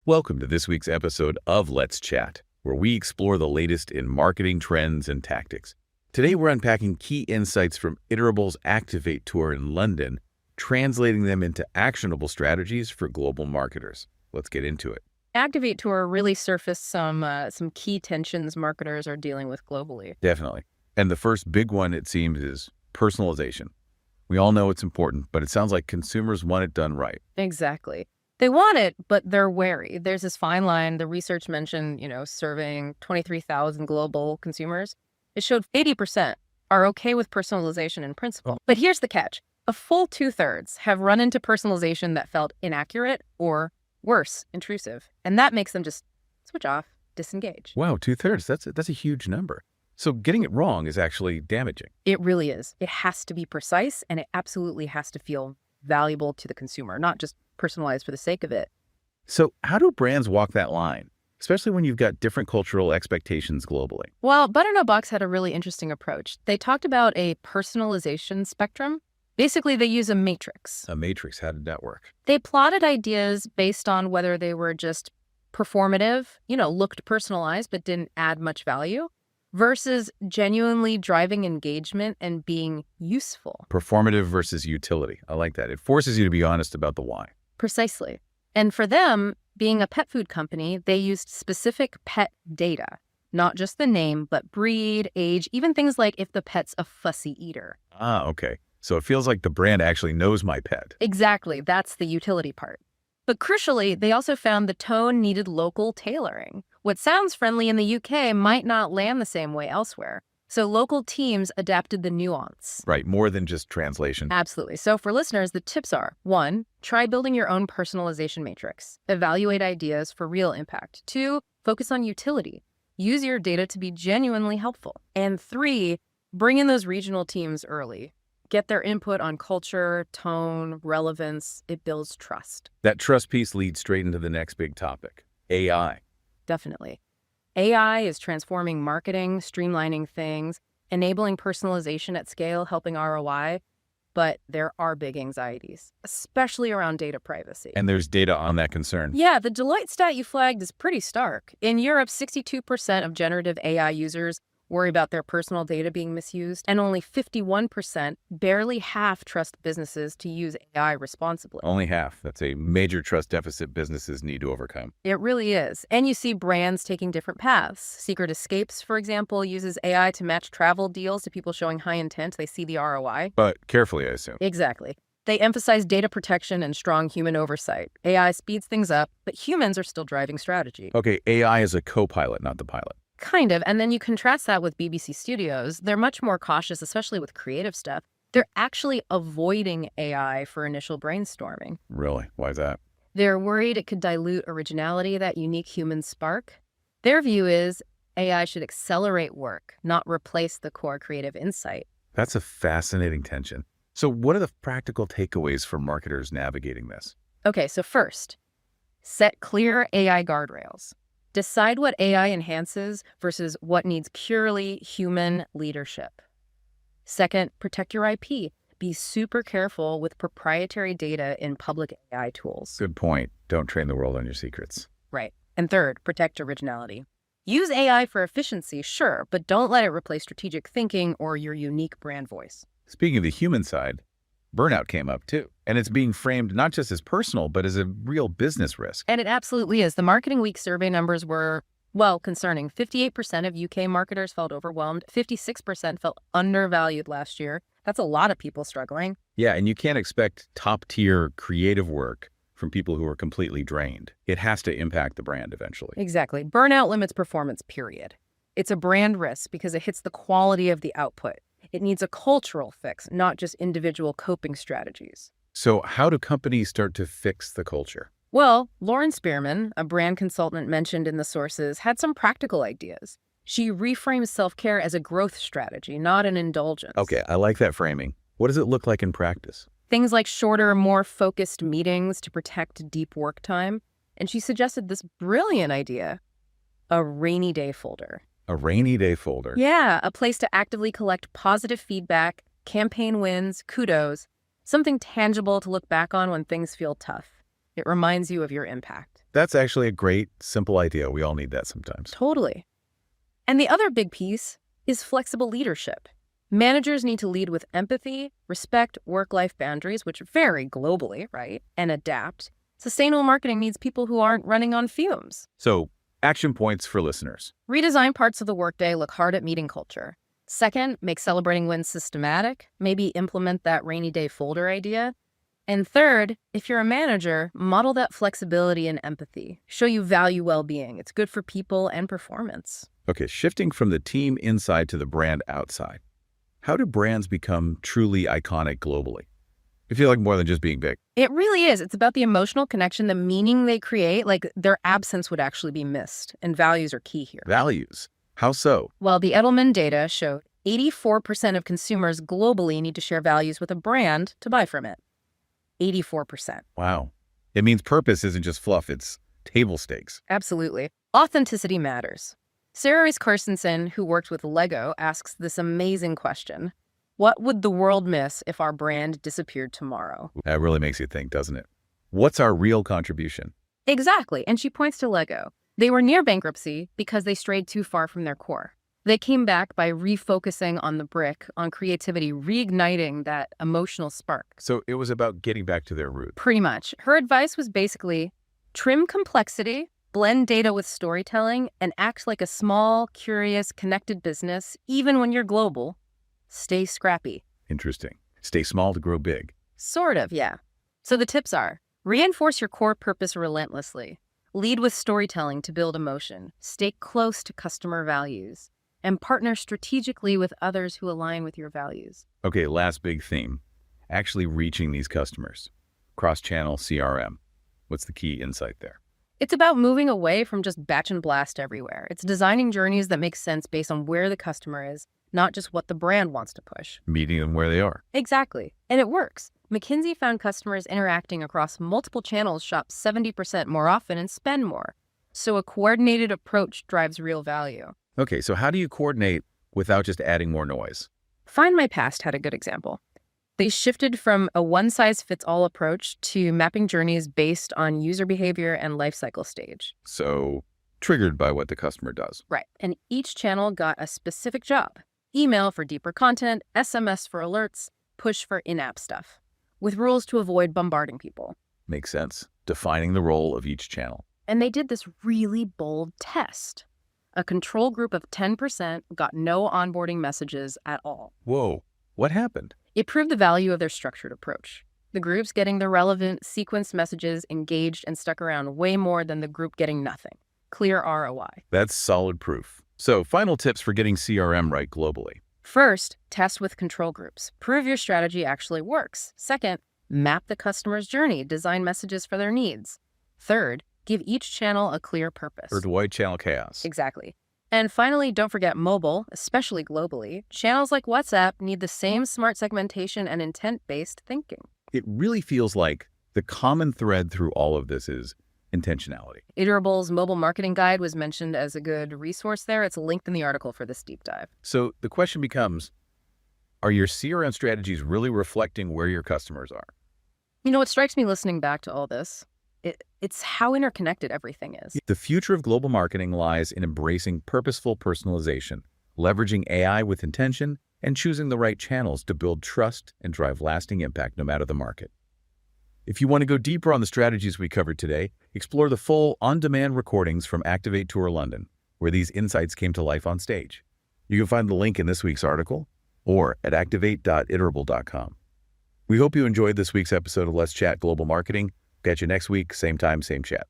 Welcome to this week's episode of Let's Chat, where we explore the latest in marketing trends and tactics. Today, we're unpacking key insights from Iterable's Activate tour in London, translating them into actionable strategies for global marketers. Let's get into it. Activate Tour really surfaced some key tensions marketers are dealing with globally. Definitely. And the first big one, it seems, is personalization. We all know it's important, but it sounds like consumers want it done right. Exactly. They want it, but they're wary. There's this fine line. The research mentioned, surveying 23,000 global consumers. It showed 80% are okay with personalization in principle. But here's the catch. A full 2/3 have run into personalization that felt inaccurate or worse, intrusive. And that makes them just switch off, disengage. Wow, 2/3. That's a huge number. So getting it wrong is actually damaging. It really is. It has to be precise, and it absolutely has to feel valuable to the consumer, not just personalized for the sake of it. So how do brands walk that line, especially when you've got different cultural expectations globally? Well, Butternut Box had a really interesting approach. They talked about a personalization spectrum. Basically, they use a matrix. A matrix, how did that work? They plotted ideas based on whether they were just performative, looked personalized but didn't add much value, versus genuinely driving engagement and being useful. Performative versus utility. I like that. It forces you to be honest about the why. Precisely. And for them, being a pet food company, they used specific pet data, not just the name, but breed, age, even things like if the pet's a fussy eater. Ah, okay. So it feels like the brand actually knows my pet. Exactly. That's the utility part. But crucially, they also found the tone needed local tailoring. What sounds friendly in the UK might not land the same way elsewhere. So local teams adapted the nuance. Right, more than just translation. Absolutely. So for listeners, the tips are: 1, try building your own personalization matrix. Evaluate ideas for real impact. 2, focus on utility. Use your data to be genuinely helpful. And 3, bring in those regional teams early. Get their input on culture, tone, relevance. It builds trust. That trust piece leads straight into the next big topic, AI. Definitely. AI is transforming marketing, streamlining things, enabling personalization at scale, helping ROI. But there are big anxieties, especially around data privacy. And there's data on that concern. Yeah, the Deloitte stat you flagged is pretty stark. In Europe, 62% of generative AI users worry about their personal data being misused, and only 51%, barely half, trust businesses to use AI responsibly. Only half. That's a major trust deficit businesses need to overcome. It really is. And you see brands taking different paths. Secret Escapes, for example, uses AI to match travel deals to people showing high intent. They see the ROI. But carefully, I assume. Exactly. They emphasize data protection and strong human oversight. AI speeds things up, but humans are still driving strategy. Okay, AI is a co-pilot, not the pilot. Kind of. And then you contrast that with BBC Studios. They're much more cautious, especially with creative stuff. They're actually avoiding AI for initial brainstorming. Really? Why is that? They're worried it could dilute originality, that unique human spark. Their view is AI should accelerate work, not replace the core creative insight. That's a fascinating tension. So what are the practical takeaways for marketers navigating this? Okay, so first, set clear AI guardrails. Decide what AI enhances versus what needs purely human leadership. Second, protect your IP. Be super careful with proprietary data in public AI tools. Good point. Don't train the world on your secrets. Right. And third, protect originality. Use AI for efficiency, sure, but don't let it replace strategic thinking or your unique brand voice. Speaking of the human side, burnout came up too. And it's being framed not just as personal, but as a real business risk. And it absolutely is. The Marketing Week survey numbers were, concerning. 58% of UK marketers felt overwhelmed. 56% felt undervalued last year. That's a lot of people struggling. Yeah, and you can't expect top-tier creative work from people who are completely drained. It has to impact the brand eventually. Exactly. Burnout limits performance, period. It's a brand risk because it hits the quality of the output. It needs a cultural fix, not just individual coping strategies. So how do companies start to fix the culture? Well, Lauren Spearman, a brand consultant mentioned in the sources, had some practical ideas. She reframes self-care as a growth strategy, not an indulgence. Okay, I like that framing. What does it look like in practice? Things like shorter, more focused meetings to protect deep work time. And she suggested this brilliant idea, a rainy day folder. A rainy day folder. Yeah, a place to actively collect positive feedback, campaign wins, kudos, something tangible to look back on when things feel tough. It reminds you of your impact. That's actually a great, simple idea. We all need that sometimes. Totally. And the other big piece is flexible leadership. Managers need to lead with empathy, respect work-life boundaries, which vary globally, right? And adapt. Sustainable marketing needs people who aren't running on fumes. So, action points for listeners. Redesign parts of the workday, look hard at meeting culture. Second, make celebrating wins systematic. Maybe implement that rainy day folder idea. And third, if you're a manager, model that flexibility and empathy. Show you value well-being. It's good for people and performance. Okay, shifting from the team inside to the brand outside. How do brands become truly iconic globally? I feel like more than just being big. It really is. It's about the emotional connection, the meaning they create. Like, their absence would actually be missed, and values are key here. Values. How so? Well, the Edelman data showed 84% of consumers globally need to share values with a brand to buy from it. 84%. Wow. It means purpose isn't just fluff, it's table stakes. Absolutely. Authenticity matters. Sarah Reese Carstensen, who worked with Lego, asks this amazing question. What would the world miss if our brand disappeared tomorrow? That really makes you think, doesn't it? What's our real contribution? Exactly. And she points to Lego. They were near bankruptcy because they strayed too far from their core. They came back by refocusing on the brick, on creativity, reigniting that emotional spark. So it was about getting back to their roots. Pretty much. Her advice was basically trim complexity, blend data with storytelling, and act like a small, curious, connected business, even when you're global. Stay scrappy. Interesting. Stay small to grow big. Sort of, yeah. So the tips are, reinforce your core purpose relentlessly. Lead with storytelling to build emotion. Stay close to customer values. And partner strategically with others who align with your values. Okay, last big theme. Actually reaching these customers. Cross-channel CRM. What's the key insight there? It's about moving away from just batch and blast everywhere. It's designing journeys that make sense based on where the customer is, not just what the brand wants to push. Meeting them where they are. Exactly. And it works. McKinsey found customers interacting across multiple channels shop 70% more often and spend more. So a coordinated approach drives real value. Okay, so how do you coordinate without just adding more noise? Find My Past had a good example. They shifted from a one-size-fits-all approach to mapping journeys based on user behavior and lifecycle stage. So triggered by what the customer does. Right. And each channel got a specific job. Email for deeper content, SMS for alerts, push for in-app stuff, with rules to avoid bombarding people. Makes sense. Defining the role of each channel. And they did this really bold test. A control group of 10% got no onboarding messages at all. Whoa, what happened? It proved the value of their structured approach. The groups getting the relevant sequenced messages engaged and stuck around way more than the group getting nothing. Clear ROI. That's solid proof. So, final tips for getting CRM right globally. First, test with control groups. Prove your strategy actually works. Second, map the customer's journey. Design messages for their needs. Third, give each channel a clear purpose. Or avoid channel chaos. Exactly. And finally, don't forget mobile, especially globally. Channels like WhatsApp need the same smart segmentation and intent-based thinking. It really feels like the common thread through all of this is intentionality. Iterable's mobile marketing guide was mentioned as a good resource there. It's linked in the article for this deep dive. So the question becomes, are your CRM strategies really reflecting where your customers are? You know, what strikes me listening back to all this, it's how interconnected everything is. The future of global marketing lies in embracing purposeful personalization, leveraging AI with intention, and choosing the right channels to build trust and drive lasting impact no matter the market. If you want to go deeper on the strategies we covered today, explore the full on-demand recordings from Activate Tour London, where these insights came to life on stage. You can find the link in this week's article or at activate.iterable.com. We hope you enjoyed this week's episode of Let's Chat Global Marketing. Catch you next week, same time, same chat.